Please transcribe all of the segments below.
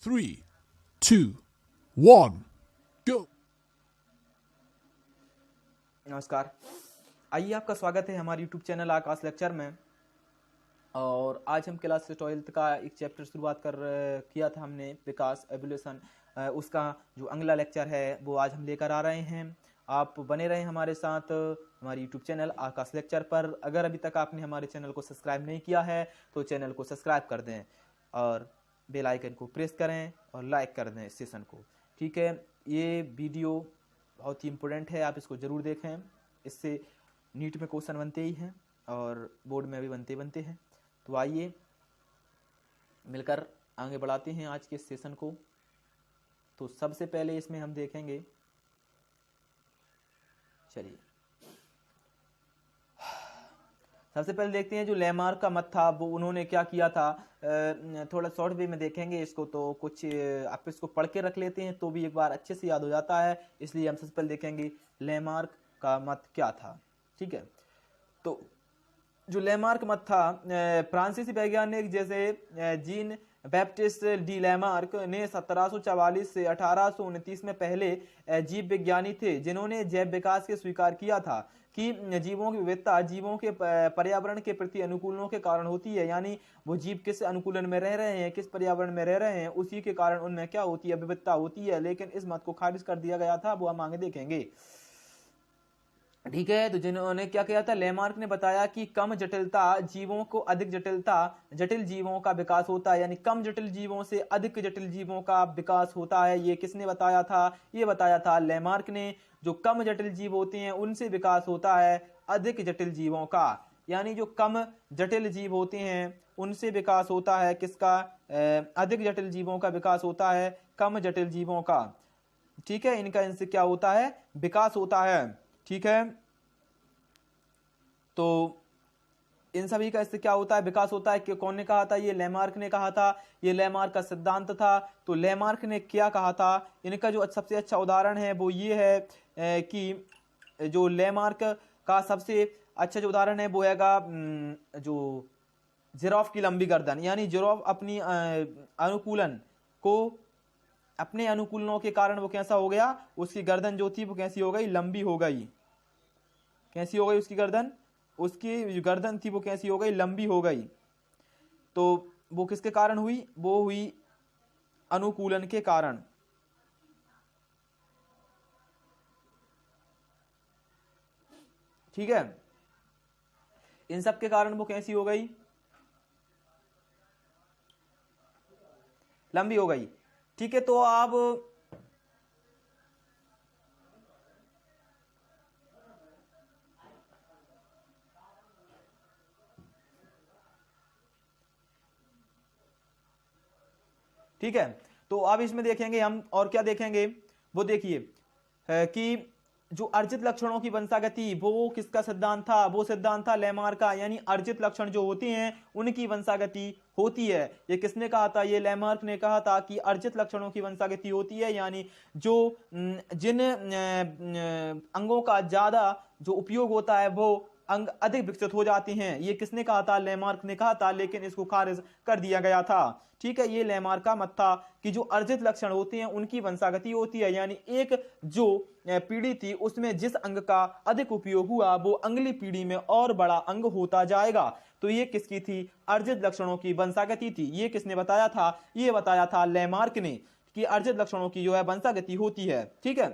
3, 2, 1, go! नमस्कार। आइए, आपका स्वागत है हमारे YouTube चैनल आकाश लेक्चर में। और आज हम क्लास 12th का एक चैप्टर शुरुआत किया था हमने, विकास एवोल्यूशन। उसका जो अगला लेक्चर है वो आज हम लेकर आ रहे हैं। आप बने रहें हमारे साथ हमारे YouTube चैनल आकाश लेक्चर पर। अगर अभी तक आपने हमारे चैनल को सब्सक्राइब नहीं किया है तो चैनल को सब्सक्राइब कर दें और बेल आइकन को प्रेस करें और लाइक कर दें इस सेशन को। ठीक है, ये वीडियो बहुत ही इम्पोर्टेंट है, आप इसको ज़रूर देखें। इससे नीट में क्वेश्चन बनते ही हैं और बोर्ड में भी बनते हैं। तो आइए मिलकर आगे बढ़ाते हैं आज के सेशन को। तो सबसे पहले इसमें हम देखेंगे, चलिए सबसे पहले देखते हैं जो लैमार्क का मत था वो उन्होंने क्या किया था। थोड़ा शॉर्ट वे में देखेंगे इसको, तो कुछ आप इसको पढ़ के रख लेते हैं तो भी एक बार अच्छे से याद हो जाता है। इसलिए हम सबसे पहले देखेंगे लैमार्क का मत क्या था। ठीक है, तो जो लैमार्क मत था, फ्रांसीसी वैज्ञानिक जैसे जीन बैप्टिस्ट डी लैमार्क ने 1744 से 1829 में पहले जीव विज्ञानी थे जिन्होंने जैव विकास के स्वीकार किया था कि जीवों की विविधता जीवों के पर्यावरण के प्रति अनुकूलनों के कारण होती है। यानी वो जीव किस अनुकूलन में रह रहे हैं, किस पर्यावरण में रह रहे हैं, उसी के कारण उनमें क्या होती है, विविधता होती है। लेकिन इस मत को खारिज कर दिया गया था, वो हम आगे देखेंगे। ठीक है, तो जिन्होंने क्या किया था, लैमार्क ने बताया कि कम जटिलता जीवों को अधिक जटिल जीवों का विकास होता है। यानी कम जटिल जीवों से अधिक जटिल जीवों का विकास होता है। ये किसने बताया था? ये बताया था लैमार्क ने। जो कम जटिल जीव होते हैं उनसे विकास होता है अधिक जटिल जीवों का। यानी जो कम जटिल जीव होते हैं उनसे विकास होता है किसका? अधिक जटिल जीवों का विकास होता है कम जटिल जीवों का। ठीक है, इनका इनसे क्या होता है? विकास होता है। ठीक है, तो इन सभी का इससे क्या होता है? विकास होता है। कि कौन ने कहा था? ये लैमार्क ने कहा था। ये लैमार्क का सिद्धांत था। तो लैमार्क ने क्या कहा था? इनका जो सबसे अच्छा उदाहरण है वो ये है कि जो लैमार्क का सबसे अच्छा जो उदाहरण है वो हैगा जो जिराफ की लंबी गर्दन। यानी जिराफ अपनी अपने अनुकूलनों के कारण वो कैसा हो गया? उसकी गर्दन जो थी वो कैसी हो गई? लंबी हो गई। कैसी हो गई उसकी गर्दन? उसकी जो गर्दन थी वो कैसी हो गई? लंबी हो गई। तो वो किसके कारण हुई? वो हुई अनुकूलन के कारण। ठीक है, इन सब के कारण वो कैसी हो गई? लंबी हो गई। ठीक है, तो अब ठीक है, तो अब इसमें देखेंगे हम और क्या देखेंगे वो देखिए कि जो अर्जित लक्षणों की वंशागति वो किसका सिद्धांत था? वो सिद्धांत था लैमार्क का। यानी अर्जित लक्षण जो होते हैं उनकी वंशागति होती है। ये किसने कहा था? ये लैमार्क ने कहा था कि अर्जित लक्षणों की वंशागति होती है। यानी जो जिन अंगों का ज्यादा जो उपयोग होता है वो अंग अधिक विकसित हो जाते हैं। ये किसने कहा था? लैमार्क ने कहा था, लेकिन इसको खारिज कर दिया गया था। ठीक है, ये लैमार्क का मत था कि जो अर्जित लक्षण होते हैं उनकी वंशागति होती है। यानी एक जो पीढ़ी थी उसमें जिस अंग का अधिक उपयोग हुआ वो अगली पीढ़ी में और बड़ा अंग होता जाएगा। तो ये किसकी थी? अर्जित लक्षणों की वंशागति थी। ये किसने बताया था? ये बताया था लैमार्क ने कि अर्जित लक्षणों की जो है वंशागति होती है। ठीक है,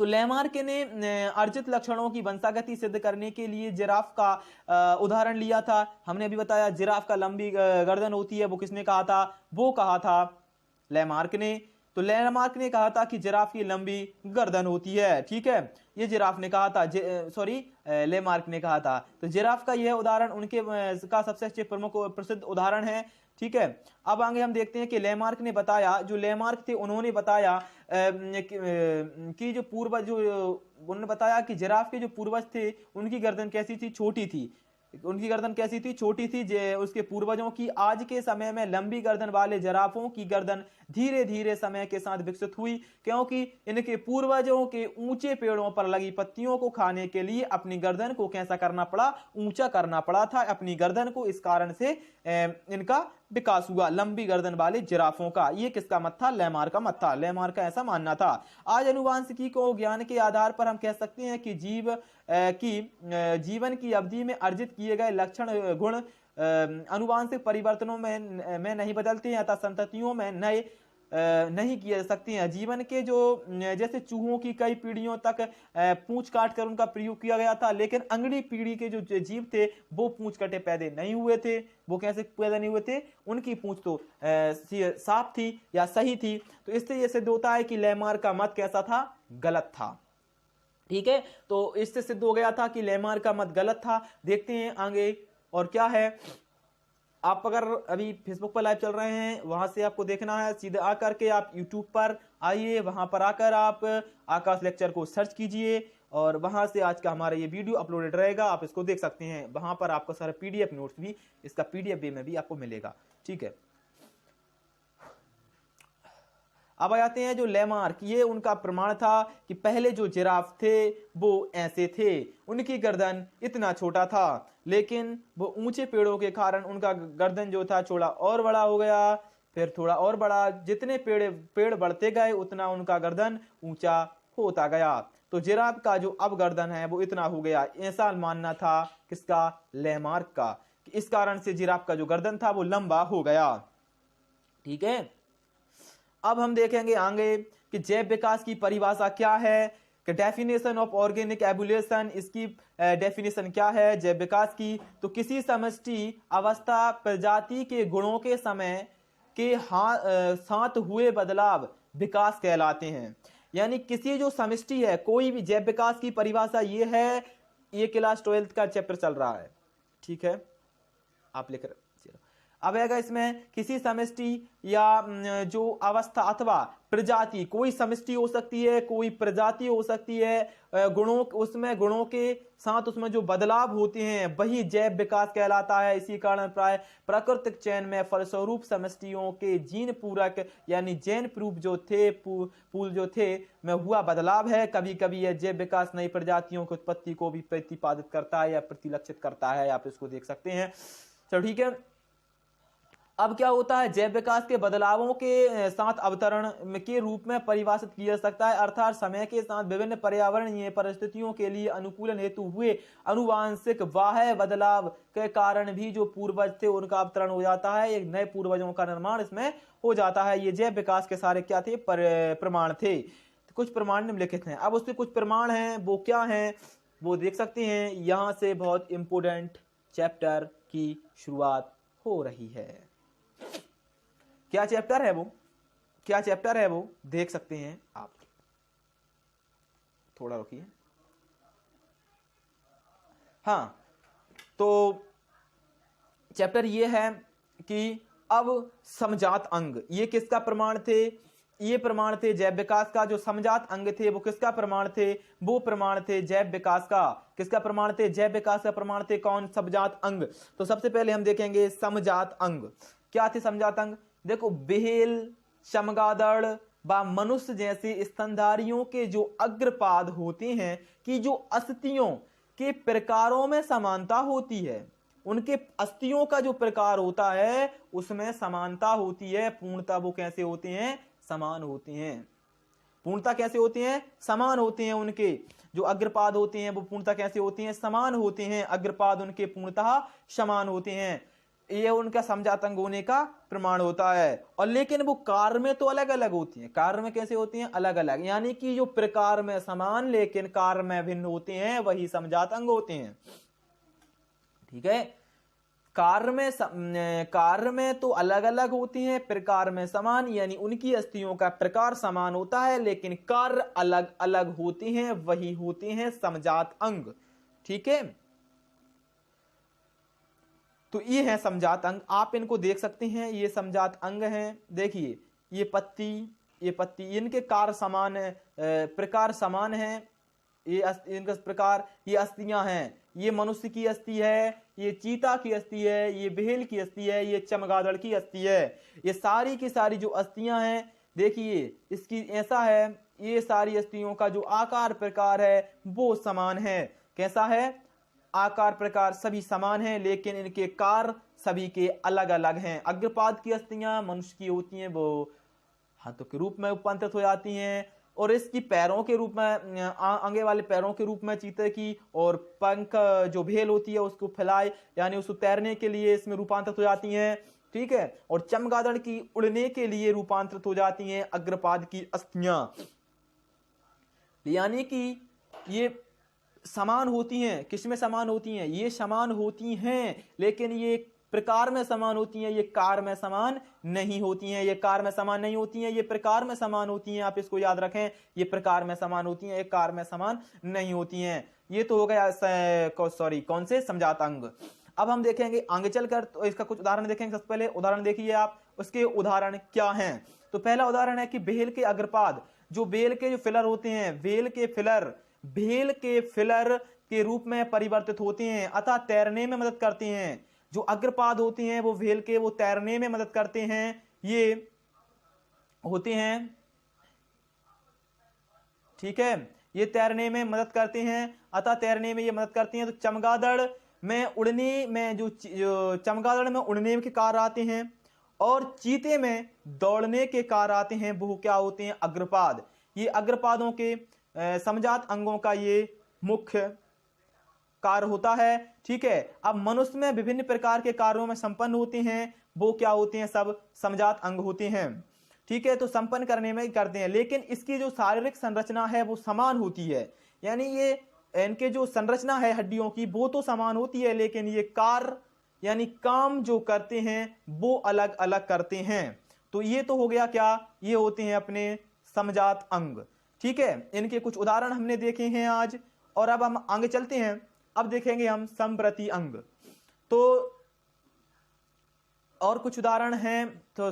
तो लैमार्क ने अर्जित लक्षणों की वंशागति सिद्ध करने के लिए जिराफ का उदाहरण लिया था। हमने अभी बताया जिराफ का लंबी गर्दन होती है। वो किसने कहा था? वो कहा था लैमार्क ने। तो लैमार्क ने कहा था कि जिराफ की लंबी गर्दन होती है। ठीक है, ये जिराफ ने कहा था, लैमार्क ने कहा था। तो जिराफ का यह उदाहरण उनके का सबसे अच्छे प्रमुख प्रसिद्ध उदाहरण है। ठीक है, अब आगे हम देखते हैं कि लैमार्क ने बताया, जो लैमार्क थे उन्होंने बताया कि जो पूर्वज जो उन्होंने बताया कि जिराफ के जो पूर्वज थे उनकी गर्दन कैसी थी? छोटी थी। उनकी गर्दन कैसी थी? छोटी थी। उसके पूर्वजों की आज के समय में लंबी गर्दन वाले जिराफों की गर्दन धीरे धीरे समय के साथ विकसित हुई, क्योंकि इनके पूर्वजों के ऊंचे पेड़ों पर लगी पत्तियों को खाने के लिए अपनी गर्दन को कैसा करना पड़ा? ऊंचा करना पड़ा था अपनी गर्दन को। इस कारण से इनका विकास हुआ लंबी गर्दन वाले जिराफों का। ये किसका मत था? लेमार का मत था। लेमार का ऐसा मानना था। आज अनुवांशिकी को ज्ञान के आधार पर हम कह सकते हैं कि जीवन की अवधि में अर्जित किए गए लक्षण गुण अनुवांशिक परिवर्तनों में नहीं बदलते हैं, अतः संततियों में नए नहीं किए जा सकते हैं। जीवन के जो जैसे चूहों की कई पीढ़ियों तक पूंछ काट कर उनका प्रयोग किया गया था, लेकिन अगली पीढ़ी के जो जीव थे वो पूंछ कटे पैदा नहीं हुए थे। वो कैसे पैदा नहीं हुए थे? उनकी पूंछ तो साफ थी या सही थी। तो इससे यह सिद्ध होता है कि लेमार का मत कैसा था? गलत था। ठीक है, तो इससे सिद्ध हो गया था कि लेमार का मत गलत था। देखते हैं आगे और क्या है। आप अगर अभी फेसबुक पर लाइव चल रहे हैं, वहां से आपको देखना है, सीधे आकर के आप यूट्यूब पर आइए, वहां पर आकर आप आकाश लेक्चर को सर्च कीजिए और वहां से आज का हमारा ये वीडियो अपलोडेड रहेगा, आप इसको देख सकते हैं। वहां पर आपको सारा पीडीएफ नोट्स भी इसका पीडीएफ वे में भी आपको मिलेगा। ठीक है, अब आ जाते हैं जो लेमार्क, ये उनका प्रमाण था कि पहले जो जिराफ थे वो ऐसे थे, उनकी गर्दन इतना छोटा था, लेकिन वो ऊंचे पेड़ों के कारण उनका गर्दन जो था थोड़ा और बड़ा हो गया, फिर थोड़ा और बड़ा। जितने पेड़ बढ़ते गए उतना उनका गर्दन ऊंचा होता गया। तो जिराफ का जो अब गर्दन है वो इतना हो गया, ऐसा मानना था किसका? लेमार्क का। कि इस कारण से जिराफ का जो गर्दन था वो लंबा हो गया। ठीक है, अब हम देखेंगे आगे कि जैव विकास की परिभाषा क्या है, कि डेफिनेशन ऑफ ऑर्गेनिक एवोल्यूशन, इसकी डेफिनेशन क्या है जैव विकास की? तो किसी समष्टि अवस्था प्रजाति के गुणों के समय के साथ हुए बदलाव विकास कहलाते हैं। यानी किसी जो समष्टि है, कोई भी जैव विकास की परिभाषा ये है, ये क्लास 12th का चैप्टर चल रहा है। ठीक है, आप लेकर अब आएगा इसमें किसी समष्टि या जो अवस्था अथवा प्रजाति, कोई समष्टि हो सकती है, कोई प्रजाति हो सकती है, गुणों के साथ उसमें जो बदलाव होते हैं वही जैव विकास कहलाता है। इसी कारण प्राय प्राकृतिक चयन में फलस्वरूप समष्टियों के जीन पूरक यानी जेन प्रूफ जो थे पूल जो थे में हुआ बदलाव है। कभी कभी यह जैव विकास नई प्रजातियों की उत्पत्ति को भी प्रतिपादित करता है या प्रतिलक्षित करता है, आप इसको देख सकते हैं। चलो ठीक है, अब क्या होता है? जैव विकास के बदलावों के साथ अवतरण के रूप में परिभाषित किया जा सकता है, अर्थात समय के साथ विभिन्न पर्यावरणीय परिस्थितियों के लिए अनुकूलन हेतु हुए अनुवांशिक बाह्य बदलाव के कारण भी जो पूर्वज थे उनका अवतरण हो जाता है, एक नए पूर्वजों का निर्माण इसमें हो जाता है। ये जैव विकास के सारे क्या थे? प्रमाण थे। कुछ प्रमाण निम्नलिखित हैं। अब उसके कुछ प्रमाण हैं, वो क्या हैं वो देख सकते हैं। यहां से बहुत इंपोर्टेंट चैप्टर की शुरुआत हो रही है। क्या चैप्टर है वो? क्या चैप्टर है वो देख सकते हैं आप। थोड़ा रुकिए। हाँ, तो चैप्टर ये है कि अब समजात अंग, ये किसका प्रमाण थे? ये प्रमाण थे जैव विकास का। जो समजात अंग थे वो किसका प्रमाण थे? वो प्रमाण थे जैव विकास का। किसका प्रमाण थे? जैव विकास का प्रमाण थे। कौन? समजात अंग। तो सबसे पहले हम देखेंगे समजात अंग। क्या थे समजात अंग? देखो, व्हेल, चमगादड़ व मनुष्य जैसे स्तनधारियों के जो अग्रपाद होते हैं कि जो अस्थियों के प्रकारों में समानता होती है, उनके अस्थियों का जो प्रकार होता है उसमें समानता होती है। पूर्णता वो कैसे होते हैं? समान होते हैं। पूर्णता कैसे होते हैं? समान होते हैं। उनके जो अग्रपाद होते हैं वो पूर्णता कैसे होते हैं? समान होते हैं। अग्रपाद उनके पूर्णतः समान होते हैं। ये उनका समजात अंग होने का प्रमाण होता है। और लेकिन वो कार्य में तो अलग अलग होती हैं। कार्य में कैसे होती हैं? अलग अलग। यानी कि जो प्रकार में समान लेकिन कार्य में भिन्न होते हैं वही समजात अंग होते हैं। ठीक है, कार्य में तो अलग अलग होती हैं, प्रकार में समान, यानी उनकी अस्थियों का प्रकार समान होता है लेकिन कार्य अलग अलग होते हैं, वही होते हैं समजात अंग। ठीक है, तो ये है समजात अंग। आप इनको देख सकते हैं, ये समजात अंग हैं। देखिए, ये पत्ती इनके कार्य समान है, प्रकार समान है। ये इनका प्रकार, ये अस्थियां हैं। ये मनुष्य की अस्थि है, ये चीता की अस्थि है, ये व्हेल की अस्थि है, ये चमगादड़ की अस्थि है। ये सारी की सारी जो अस्थियां हैं, देखिए इसकी ऐसा है, ये सारी अस्थियों का जो आकार प्रकार है वो समान है। कैसा है? आकार प्रकार सभी समान है लेकिन इनके कार्य सभी के अलग अलग हैं। अग्रपाद की अस्थियां मनुष्य की होती हैं, वो हाथों के रूप में रूपांतरित हो जाती हैं, और इसकी पैरों के रूप में, आगे वाले पैरों के रूप में चीते की, और पंख जो भेल होती है उसको फैलाए यानी उसको तैरने के लिए इसमें रूपांतरित हो जाती हैं। ठीक है, और चमगादड़ की उड़ने के लिए रूपांतरित हो जाती हैं अग्रपाद की अस्थियां। यानी कि ये समान होती हैं। किसमें समान होती हैं? ये समान होती हैं, लेकिन ये प्रकार में समान होती हैं, ये कार में समान नहीं होती हैं। ये कार में समान नहीं होती हैं, ये प्रकार में समान होती हैं। आप इसको याद रखें, ये प्रकार में समान होती हैं, ये कार में समान नहीं होती हैं। ये तो हो गया सॉरी कौन से समझात अंग। अब हम देखेंगे आगे चलकर, तो इसका कुछ उदाहरण देखेंगे। सबसे पहले उदाहरण देखिए आप, उसके उदाहरण क्या हैं। तो पहला उदाहरण है कि बेल के अग्रपाद, जो बेल के जो फिलर होते हैं, बेल के फिलर के रूप में परिवर्तित होते हैं, अतः तैरने में मदद करते हैं। जो अग्रपाद होते हैं वो भेल के, वो तैरने में मदद करते हैं, ये होते हैं। ठीक है, ये तैरने में मदद करते हैं, अतः तैरने में ये मदद करते हैं। तो चमगादड़ में उड़ने में जो चमगादड़ में उड़ने के कार्य आते हैं, और चीते में दौड़ने के कार्य आते हैं, वो क्या होते हैं? अग्रपाद। ये अग्रपादों के समजात अंगों का ये मुख्य कार्य होता है। ठीक है, अब मनुष्य में विभिन्न प्रकार के कार्यों में संपन्न होते हैं, वो क्या होते हैं? सब समजात अंग होते हैं। ठीक है, तो संपन्न करने में करते हैं, लेकिन इसकी जो शारीरिक संरचना है वो समान होती है। यानी ये इनके जो संरचना है हड्डियों की वो तो समान होती है, लेकिन ये कार्य यानी काम जो करते हैं वो अलग अलग करते हैं। तो ये तो हो गया क्या? ये होते हैं अपने समजात अंग। ठीक है, इनके कुछ उदाहरण हमने देखे हैं आज, और अब हम आगे चलते हैं। अब देखेंगे हम संप्रति अंग। तो और कुछ उदाहरण हैं, तो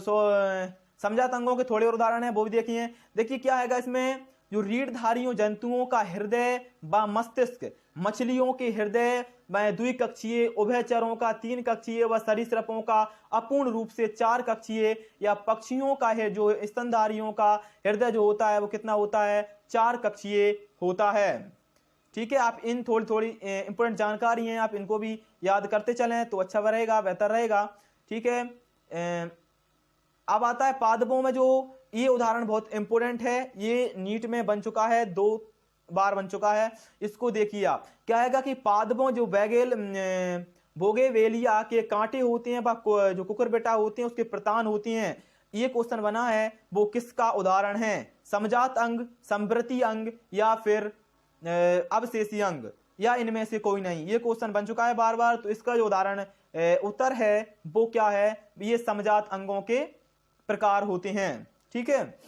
समजात अंगों के थोड़े और उदाहरण हैं, वो भी देखिए। देखिए क्या है इसमें, जो रीढ़धारियों जंतुओं का हृदय व मस्तिष्क, मछलियों के हृदय व द्विकक्षीय, उभयचरों का 3 कक्षीय व सरीसृपों का अपूर्ण रूप से 4 कक्षीय, या पक्षियों का है जो स्तनधारियों का हृदय जो होता है वो कितना होता है? 4 कक्षीय होता है। ठीक है, आप इन थोड़ी इंपोर्टेंट जानकारी हैं, आप इनको भी याद करते चलें तो अच्छा रहेगा, बेहतर रहेगा। ठीक है, अब आता है पादपों में, जो ये उदाहरण बहुत इंपोर्टेंट है, ये नीट में बन चुका है, 2 बार बन चुका है। इसको देखिए आप, क्या है कि पादपों जो बोगेवेलिया के कांटे होते हैं, जो कुकुरबिटा होते हैं उसके प्रतान होती हैं, ये क्वेश्चन बना है, वो किसका उदाहरण है? समजात अंग, संवृति अंग, या फिर अवशेषी अंग, या इनमें से कोई नहीं? ये क्वेश्चन बन चुका है बार बार। तो इसका जो उदाहरण उत्तर है वो क्या है? ये समजात अंगों के प्रकार होते हैं। ठीक है,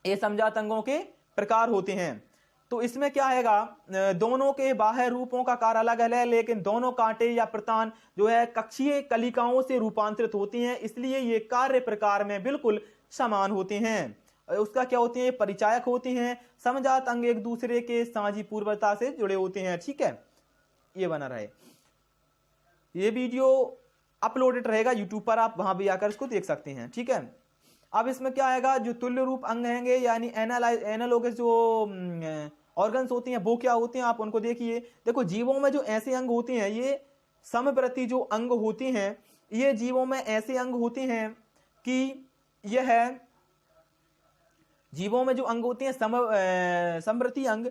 ये समजात अंगों के प्रकार होते हैं। तो इसमें क्या आएगा, दोनों के बाह्य रूपों का कार्य अलग अलग है, लेकिन दोनों कांटे या प्रतान जो है कक्षीय कलिकाओं से रूपांतरित होती हैं, इसलिए ये कार्य प्रकार में बिल्कुल समान होते हैं। उसका क्या होते हैं? परिचायक होते हैं। समजात अंग एक दूसरे के साझी पूर्वता से जुड़े होते हैं। ठीक है, ये बना रहे। ये वीडियो अपलोडेड रहेगा यूट्यूब पर, आप वहां भी आकर इसको देख सकते हैं। ठीक है, अब इसमें क्या आएगा, जो तुल्य रूप अंग होंगे यानी एनालोगस जो ऑर्गन्स होती हैं वो क्या होते हैं, आप उनको देखिए। देखो, जीवों में जो ऐसे अंग होते हैं, ये समप्रति जो अंग होते हैं, ये जीवों में ऐसे अंग होते हैं कि यह है, जीवों में जो अंग होते हैं समप्रति अंग,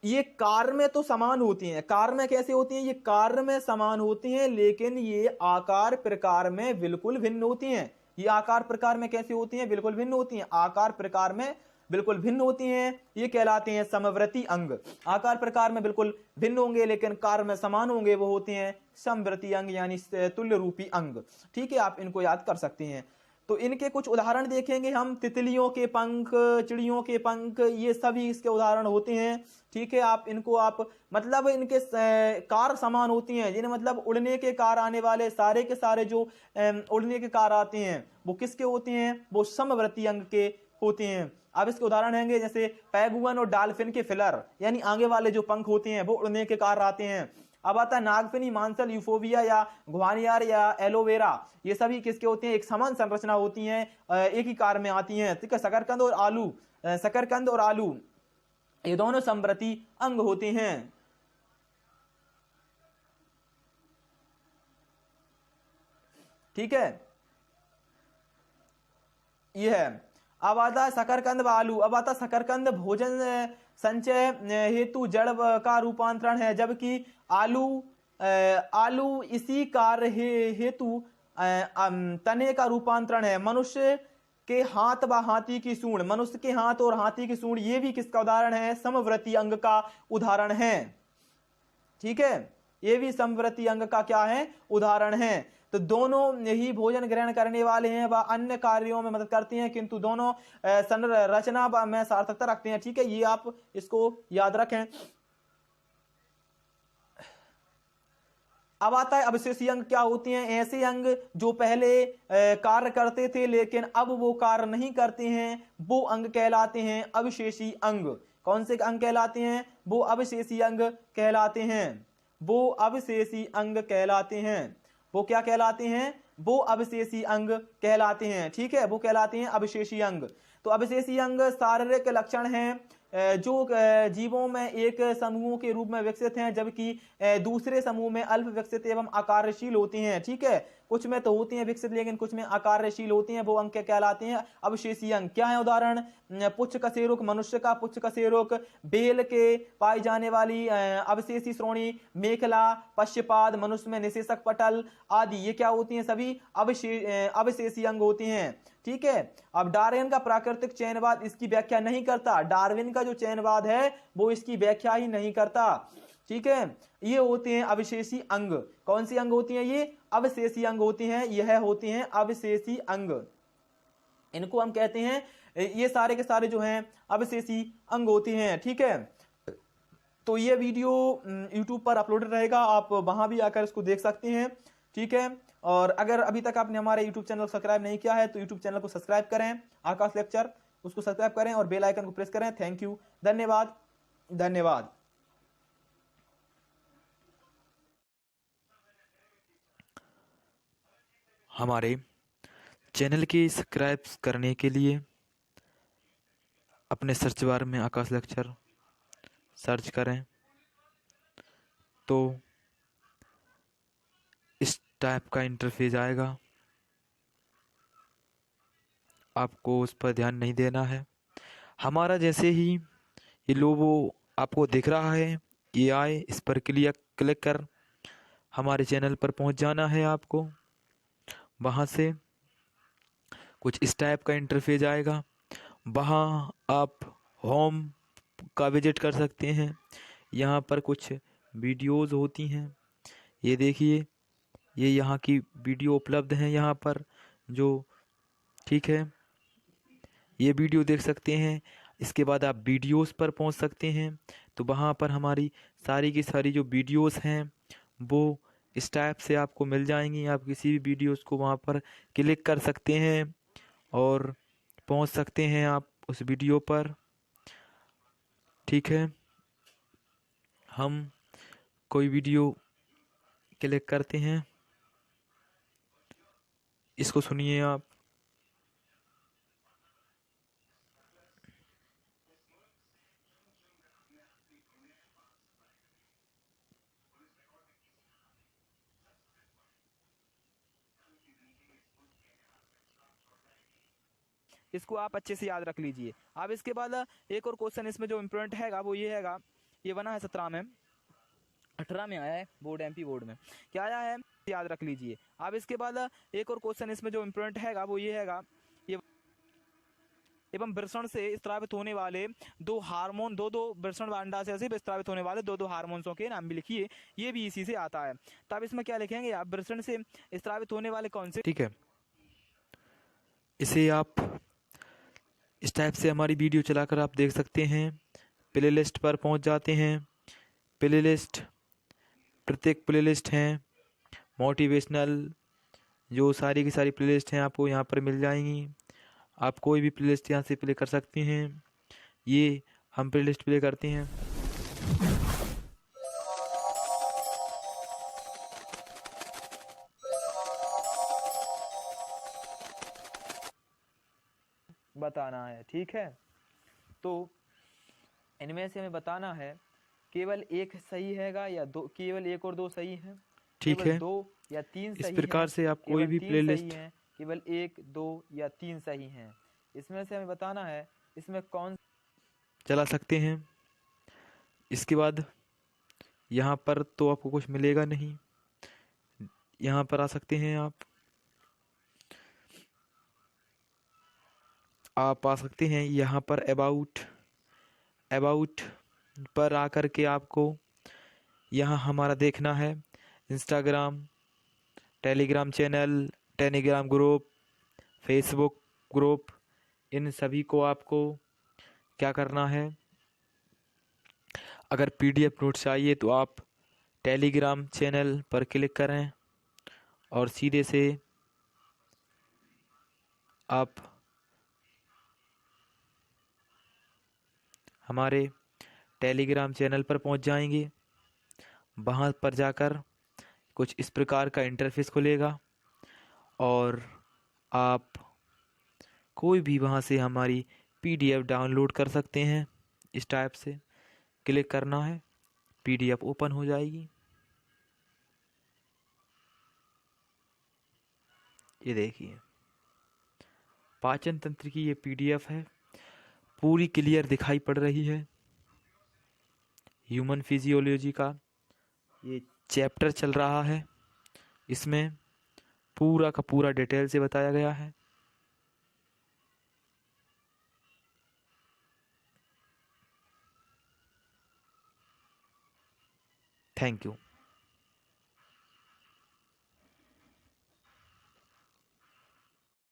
ये कार्य में तो समान होती हैं। कार्य में कैसे होती हैं? ये कार्य में समान होती हैं, लेकिन ये आकार प्रकार में बिल्कुल भिन्न होती हैं। ये आकार प्रकार में कैसे होती हैं? बिल्कुल भिन्न होती हैं। आकार प्रकार में बिल्कुल भिन्न होती हैं, ये कहलाते हैं समवर्ती अंग। आकार प्रकार में बिल्कुल भिन्न होंगे लेकिन कार्य में समान होंगे, वो होते हैं समवर्ती अंग यानी तुल्य रूपी अंग। ठीक है, आप इनको याद कर सकते हैं। तो इनके कुछ उदाहरण देखेंगे हम। तितलियों के पंख, चिड़ियों के पंख, ये सभी इसके उदाहरण होते हैं। ठीक है, आप इनको मतलब इनके कार समान होती हैं, जिन्हें मतलब उड़ने के कार आने वाले सारे के सारे जो उड़ने के कार आते हैं वो किसके होते हैं? वो समवर्ती अंग के होते हैं। अब इसके उदाहरण होंगे जैसे पैगुअन और डॉल्फिन के फिलर यानी आगे वाले जो पंख होते हैं वो उड़ने के कार आते हैं। अब आता है नागफिनी, मांसल, यूफोबिया या ग्वानियर या एलोवेरा, ये सभी किसके होते हैं? एक समान संरचना होती है, एक ही कार में आती हैं। ठीक है, शकरकंद और आलू ये दोनों समवर्ती अंग होते हैं। ठीक है, ये है। अब आता है शकरकंद व आलू। अब आता शकरकंद भोजन संचय हेतु जड़ का रूपांतरण है, जबकि आलू इसी कार्य हेतु तने का रूपांतरण है। मनुष्य के हाथ व हाथी की सूंड, मनुष्य के हाथ और हाथी की सूंड, ये भी किसका उदाहरण है? समवर्ती अंग का उदाहरण है। ठीक है, ये भी समवर्ती अंग का क्या है? उदाहरण है। तो दोनों ही भोजन ग्रहण करने वाले हैं व अन्य कार्यों में मदद करती हैं, किंतु दोनों संरचना में सार्थकता रखते हैं। ठीक है, ये आप इसको याद रखें। अब आता है अवशेषी अंग क्या होते हैं? ऐसे अंग जो पहले कार्य करते थे लेकिन अब वो कार्य नहीं करते हैं, वो अंग कहलाते हैं अवशेषी अंग। कौन से अंग कहलाते हैं? वो अवशेषी अंग कहलाते हैं। वो अवशेषी अंग कहलाते हैं। वो क्या कहलाते हैं? वो अवशेषी अंग कहलाते हैं। ठीक है, वो कहलाते हैं अवशेषी अंग। तो अवशेषी अंग शारीरिक लक्षण हैं जो जीवों में एक समूह के रूप में विकसित हैं, जबकि दूसरे समूह में अल्प विकसित एवं आकारशील होती हैं। ठीक है, कुछ में तो होती हैं विकसित लेकिन कुछ में आकारशील होती हैं, वो अंग कहलाते हैं अवशेषी अंग। क्या है उदाहरण? पुच्छ कशेरुक मनुष्य का, पुच्छ कशेरुक बेल के पाई जाने वाली अवशेषी श्रोणी, मेखला, पश्यपाद, मनुष्य में निषेचक पटल आदि, ये क्या होती हैं? सभी अवशेषी अंग होती हैं। ठीक है, अब डार्विन का प्राकृतिक चयनवाद इसकी व्याख्या नहीं करता। डार्विन का जो चयनवाद है वो इसकी व्याख्या ही नहीं करता। ठीक है, ये होते हैं अवशेषी अंग। कौन सी अंग होती हैं? ये अवशेषी अंग होती हैं। यह होती हैं अवशेषी अंग। इनको हम कहते हैं, ये सारे के सारे जो हैं अवशेषी अंग होती हैं। ठीक है, तो ये वीडियो YouTube पर अपलोडेड रहेगा, आप वहां भी आकर इसको देख सकते हैं। ठीक है, और अगर अभी तक आपने हमारे YouTube चैनल को सब्सक्राइब नहीं किया है तो YouTube चैनल को सब्सक्राइब करें, आकाश लेक्चर, उसको सब्सक्राइब करें और बेल आइकन को प्रेस करें। थैंक यू, धन्यवाद, धन्यवाद। हमारे चैनल की सब्सक्राइब करने के लिए अपने सर्च बार में आकाश लेक्चर सर्च करें तो इस टाइप का इंटरफेस आएगा। आपको उस पर ध्यान नहीं देना है। हमारा जैसे ही ये लोगो आपको दिख रहा है, ये आए, इस पर क्लिक कर हमारे चैनल पर पहुंच जाना है। आपको वहां से कुछ इस टाइप का इंटरफेस आएगा। वहाँ आप होम का विजिट कर सकते हैं। यहाँ पर कुछ वीडियोज़ होती हैं, ये देखिए, ये यहाँ की वीडियो उपलब्ध हैं यहाँ पर जो, ठीक है, ये वीडियो देख सकते हैं। इसके बाद आप वीडियोस पर पहुंच सकते हैं, तो वहाँ पर हमारी सारी की सारी जो वीडियोस हैं वो इस टाइप से आपको मिल जाएंगी। आप किसी भी वीडियोस को वहाँ पर क्लिक कर सकते हैं और पहुंच सकते हैं आप उस वीडियो पर। ठीक है, हम कोई वीडियो क्लिक करते हैं, इसको सुनिए आप। इसको आप अच्छे से याद रख लीजिए। अब इसके बाद एक और क्वेश्चन इसमें जो इम्पोर्टेंट हैगा वो ये हैगा, ये बना है 17 में, 18 में आया है बोर्ड, MP बोर्ड में क्या आया है, याद रख लीजिए। अब इसके बाद एक और क्वेश्चन इसमें जो इम्पोर्टेंट हैगा वो ये हैगा, ये एवं वृषण से स्त्रावित होने वाले दो हार्मोन, दो वृषण व अंडाशय से स्त्रावित होने वाले दो हार्मोन्सों के नाम भी लिखिए। ये भी इसी से आता है। तब इसमें क्या लिखेंगे आप? वृषण से स्त्रावित होने वाले कौन से? ठीक है, इसे आप इस टाइप से हमारी वीडियो चलाकर आप देख सकते हैं। प्लेलिस्ट पर पहुंच जाते हैं। प्लेलिस्ट, प्रत्येक प्लेलिस्ट हैं मोटिवेशनल, जो सारी की सारी प्लेलिस्ट हैं आपको यहाँ पर मिल जाएंगी। आप कोई भी प्लेलिस्ट यहाँ से प्ले कर सकते हैं। ये हम प्लेलिस्ट प्ले करते हैं। बताना है। ठीक है, तो इनमें से हमें बताना है केवल एक सही हैगा या दो, केवल एक और दो सही हैं, ठीक केवल है, दो या 3 इस सही प्रकार हैं, से आप कोई केवल भी 3 सही प्लेलिस्ट हैं, केवल 1, 2 या 3 सही हैं। इसमें से हमें बताना है इसमें कौन चला सकते हैं। इसके बाद यहाँ पर तो आपको कुछ मिलेगा नहीं, यहाँ पर आ सकते हैं आप आ सकते हैं यहाँ पर अबाउट पर आकर के आपको यहाँ हमारा देखना है Instagram, Telegram channel, Telegram group, Facebook group. इन सभी को आपको क्या करना है, अगर पीडीएफ नोट चाहिए तो आप टेलीग्राम चैनल पर क्लिक करें और सीधे से आप हमारे टेलीग्राम चैनल पर पहुंच जाएंगे। वहां पर जाकर कुछ इस प्रकार का इंटरफेस खुलेगा और आप कोई भी वहां से हमारी पीडीएफ डाउनलोड कर सकते हैं। इस टाइप से क्लिक करना है, पीडीएफ ओपन हो जाएगी। ये देखिए पाचन तंत्र की ये पीडीएफ है, पूरी क्लियर दिखाई पड़ रही है। ह्यूमन फिजियोलॉजी का ये चैप्टर चल रहा है, इसमें पूरा का पूरा डिटेल से बताया गया है। Thank you.